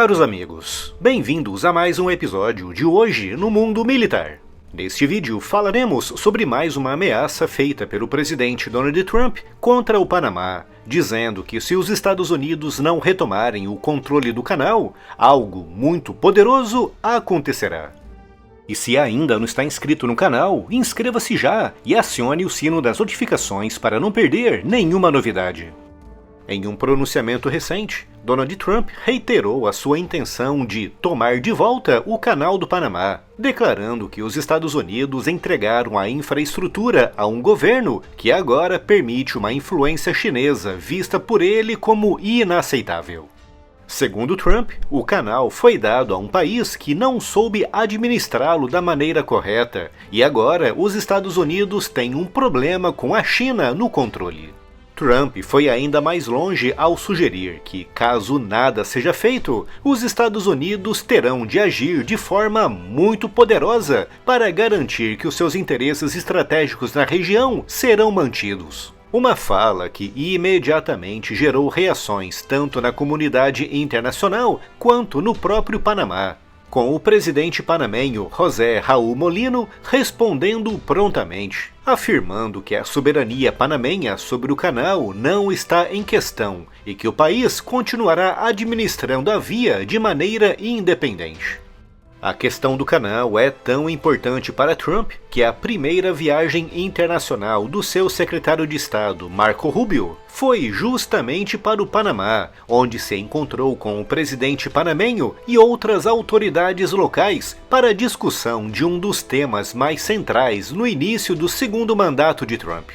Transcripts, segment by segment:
Caros amigos, bem-vindos a mais um episódio de Hoje no Mundo Militar. Neste vídeo falaremos sobre mais uma ameaça feita pelo presidente Donald Trump contra o Panamá, dizendo que se os Estados Unidos não retomarem o controle do canal, algo muito poderoso acontecerá. E se ainda não está inscrito no canal, inscreva-se já e acione o sino das notificações para não perder nenhuma novidade. Em um pronunciamento recente, Donald Trump reiterou a sua intenção de tomar de volta o Canal do Panamá, declarando que os Estados Unidos entregaram a infraestrutura a um governo que agora permite uma influência chinesa vista por ele como inaceitável. Segundo Trump, o canal foi dado a um país que não soube administrá-lo da maneira correta, e agora os Estados Unidos têm um problema com a China no controle. Trump foi ainda mais longe ao sugerir que, caso nada seja feito, os Estados Unidos terão de agir de forma muito poderosa para garantir que os seus interesses estratégicos na região serão mantidos. Uma fala que imediatamente gerou reações tanto na comunidade internacional quanto no próprio Panamá, com o presidente panamenho José Raul Molino respondendo prontamente, afirmando que a soberania panamenha sobre o canal não está em questão e que o país continuará administrando a via de maneira independente. A questão do canal é tão importante para Trump que a primeira viagem internacional do seu secretário de Estado, Marco Rubio, foi justamente para o Panamá, onde se encontrou com o presidente panamenho e outras autoridades locais para a discussão de um dos temas mais centrais no início do segundo mandato de Trump.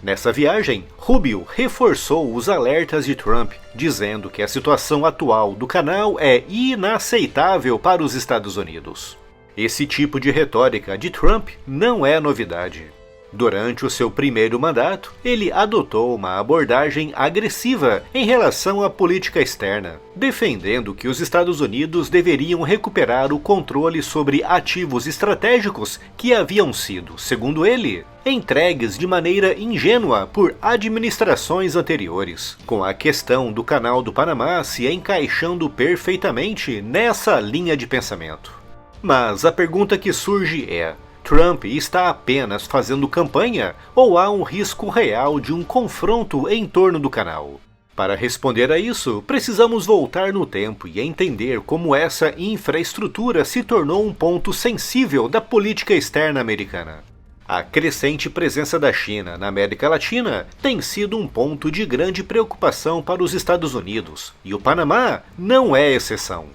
Nessa viagem, Rubio reforçou os alertas de Trump, dizendo que a situação atual do canal é inaceitável para os Estados Unidos. Esse tipo de retórica de Trump não é novidade. Durante o seu primeiro mandato, ele adotou uma abordagem agressiva em relação à política externa, defendendo que os Estados Unidos deveriam recuperar o controle sobre ativos estratégicos que haviam sido, segundo ele, entregues de maneira ingênua por administrações anteriores, com a questão do Canal do Panamá se encaixando perfeitamente nessa linha de pensamento. Mas a pergunta que surge é: Trump está apenas fazendo campanha ou há um risco real de um confronto em torno do canal? Para responder a isso, precisamos voltar no tempo e entender como essa infraestrutura se tornou um ponto sensível da política externa americana. A crescente presença da China na América Latina tem sido um ponto de grande preocupação para os Estados Unidos, e o Panamá não é exceção.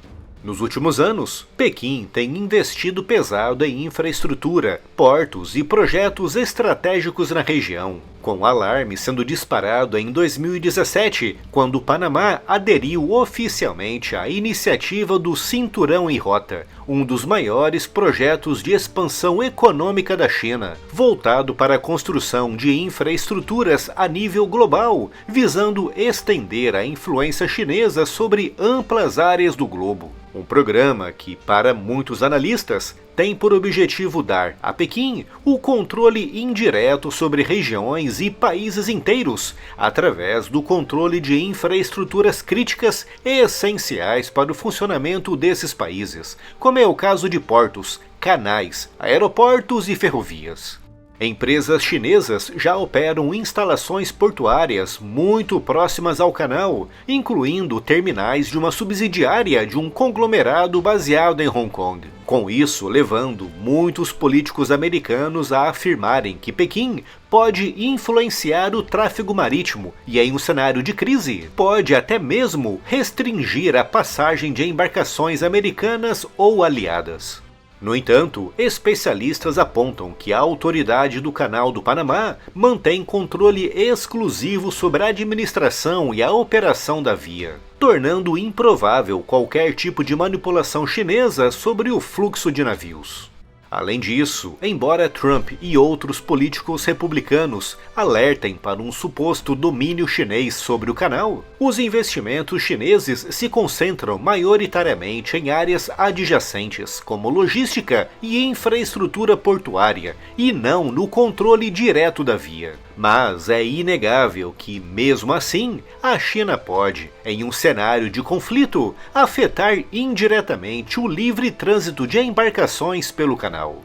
Nos últimos anos, Pequim tem investido pesado em infraestrutura, portos e projetos estratégicos na região, com o alarme sendo disparado em 2017, quando o Panamá aderiu oficialmente à iniciativa do Cinturão em Rota, um dos maiores projetos de expansão econômica da China, voltado para a construção de infraestruturas a nível global, visando estender a influência chinesa sobre amplas áreas do globo. Um programa que, para muitos analistas, tem por objetivo dar a Pequim o controle indireto sobre regiões e países inteiros, através do controle de infraestruturas críticas essenciais para o funcionamento desses países, como é o caso de portos, canais, aeroportos e ferrovias. Empresas chinesas já operam instalações portuárias muito próximas ao canal, incluindo terminais de uma subsidiária de um conglomerado baseado em Hong Kong. Com isso, levando muitos políticos americanos a afirmarem que Pequim pode influenciar o tráfego marítimo e, em um cenário de crise, pode até mesmo restringir a passagem de embarcações americanas ou aliadas. No entanto, especialistas apontam que a autoridade do Canal do Panamá mantém controle exclusivo sobre a administração e a operação da via, tornando improvável qualquer tipo de manipulação chinesa sobre o fluxo de navios. Além disso, embora Trump e outros políticos republicanos alertem para um suposto domínio chinês sobre o canal, os investimentos chineses se concentram maioritariamente em áreas adjacentes, como logística e infraestrutura portuária, e não no controle direto da via. Mas é inegável que, mesmo assim, a China pode, em um cenário de conflito, afetar indiretamente o livre trânsito de embarcações pelo canal.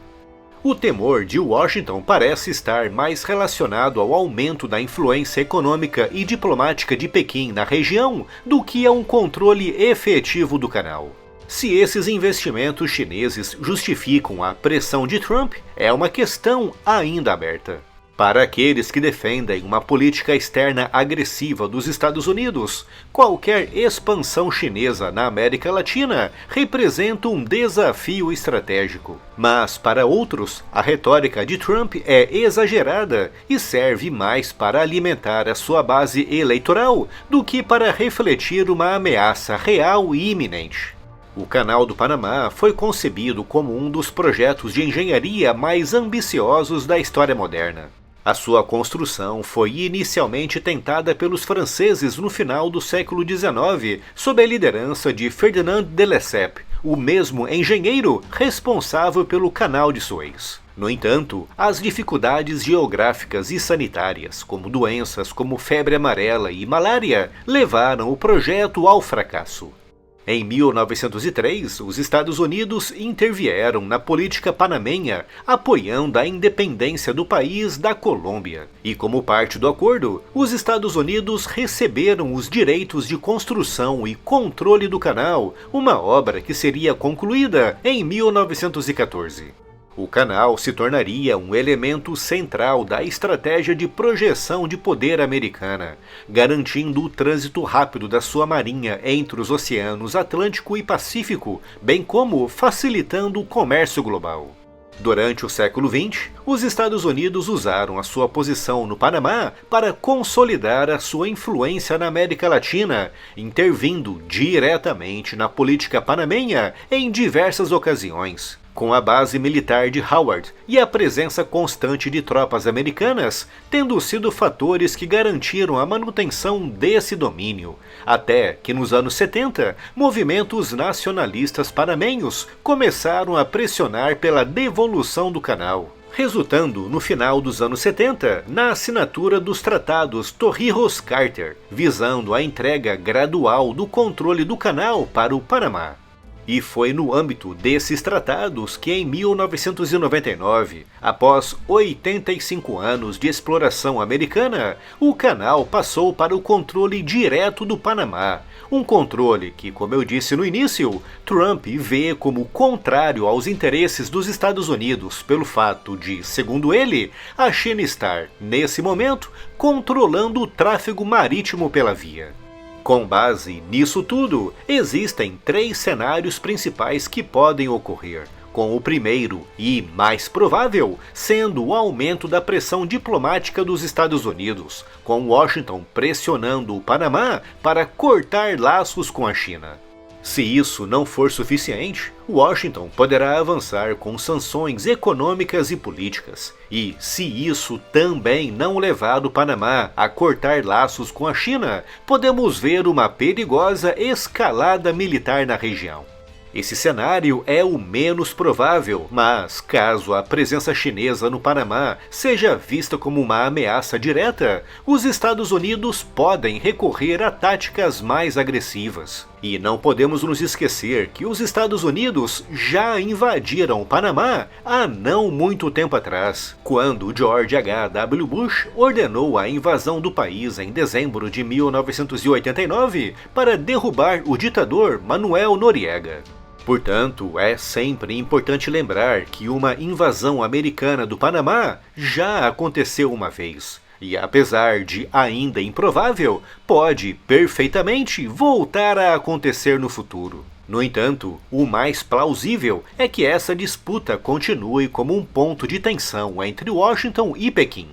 O temor de Washington parece estar mais relacionado ao aumento da influência econômica e diplomática de Pequim na região do que a um controle efetivo do canal. Se esses investimentos chineses justificam a pressão de Trump, é uma questão ainda aberta. Para aqueles que defendem uma política externa agressiva dos Estados Unidos, qualquer expansão chinesa na América Latina representa um desafio estratégico. Mas para outros, a retórica de Trump é exagerada e serve mais para alimentar a sua base eleitoral do que para refletir uma ameaça real e iminente. O Canal do Panamá foi concebido como um dos projetos de engenharia mais ambiciosos da história moderna. A sua construção foi inicialmente tentada pelos franceses no final do século XIX, sob a liderança de Ferdinand de Lesseps, o mesmo engenheiro responsável pelo Canal de Suez. No entanto, as dificuldades geográficas e sanitárias, como doenças como febre amarela e malária, levaram o projeto ao fracasso. Em 1903, os Estados Unidos intervieram na política panamenha, apoiando a independência do país da Colômbia. E como parte do acordo, os Estados Unidos receberam os direitos de construção e controle do canal, uma obra que seria concluída em 1914. O canal se tornaria um elemento central da estratégia de projeção de poder americana, garantindo o trânsito rápido da sua marinha entre os oceanos Atlântico e Pacífico, bem como facilitando o comércio global. Durante o século XX, os Estados Unidos usaram a sua posição no Panamá para consolidar a sua influência na América Latina, intervindo diretamente na política panamenha em diversas ocasiões. Com a base militar de Howard e a presença constante de tropas americanas, tendo sido fatores que garantiram a manutenção desse domínio, até que nos anos 70, movimentos nacionalistas panamenhos começaram a pressionar pela devolução do canal, resultando, no final dos anos 70, na assinatura dos tratados Torrijos-Carter, visando a entrega gradual do controle do canal para o Panamá. E foi no âmbito desses tratados que em 1999, após 85 anos de exploração americana, o canal passou para o controle direto do Panamá, um controle que, como eu disse no início, Trump vê como contrário aos interesses dos Estados Unidos pelo fato de, segundo ele, a China estar, nesse momento, controlando o tráfego marítimo pela via. Com base nisso tudo, existem 3 cenários principais que podem ocorrer, com o primeiro e mais provável sendo o aumento da pressão diplomática dos Estados Unidos, com Washington pressionando o Panamá para cortar laços com a China. Se isso não for suficiente, Washington poderá avançar com sanções econômicas e políticas. E, se isso também não levar o Panamá a cortar laços com a China, podemos ver uma perigosa escalada militar na região. Esse cenário é o menos provável, mas caso a presença chinesa no Panamá seja vista como uma ameaça direta, os Estados Unidos podem recorrer a táticas mais agressivas. E não podemos nos esquecer que os Estados Unidos já invadiram o Panamá há não muito tempo atrás, quando George H.W. Bush ordenou a invasão do país em dezembro de 1989 para derrubar o ditador Manuel Noriega. Portanto, é sempre importante lembrar que uma invasão americana do Panamá já aconteceu uma vez. E apesar de ainda improvável, pode perfeitamente voltar a acontecer no futuro. No entanto, o mais plausível é que essa disputa continue como um ponto de tensão entre Washington e Pequim.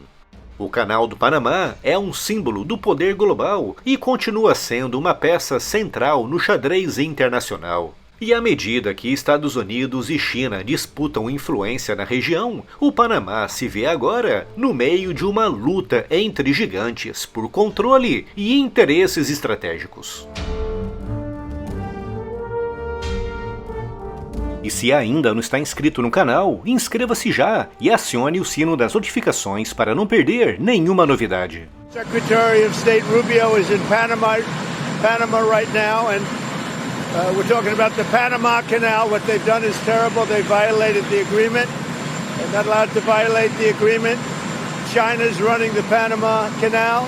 O Canal do Panamá é um símbolo do poder global e continua sendo uma peça central no xadrez internacional. E à medida que Estados Unidos e China disputam influência na região, o Panamá se vê agora no meio de uma luta entre gigantes por controle e interesses estratégicos. E se ainda não está inscrito no canal, inscreva-se já e acione o sino das notificações para não perder nenhuma novidade. Secretary of State Rubio is in Panama right now, and we're talking about the Panama Canal. What they've done is terrible. They violated the agreement. They're not allowed to violate the agreement. China's running the Panama Canal.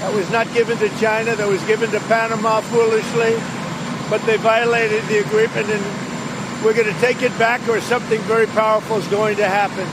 That was not given to China. That was given to Panama foolishly. But they violated the agreement, and we're going to take it back, or something very powerful is going to happen.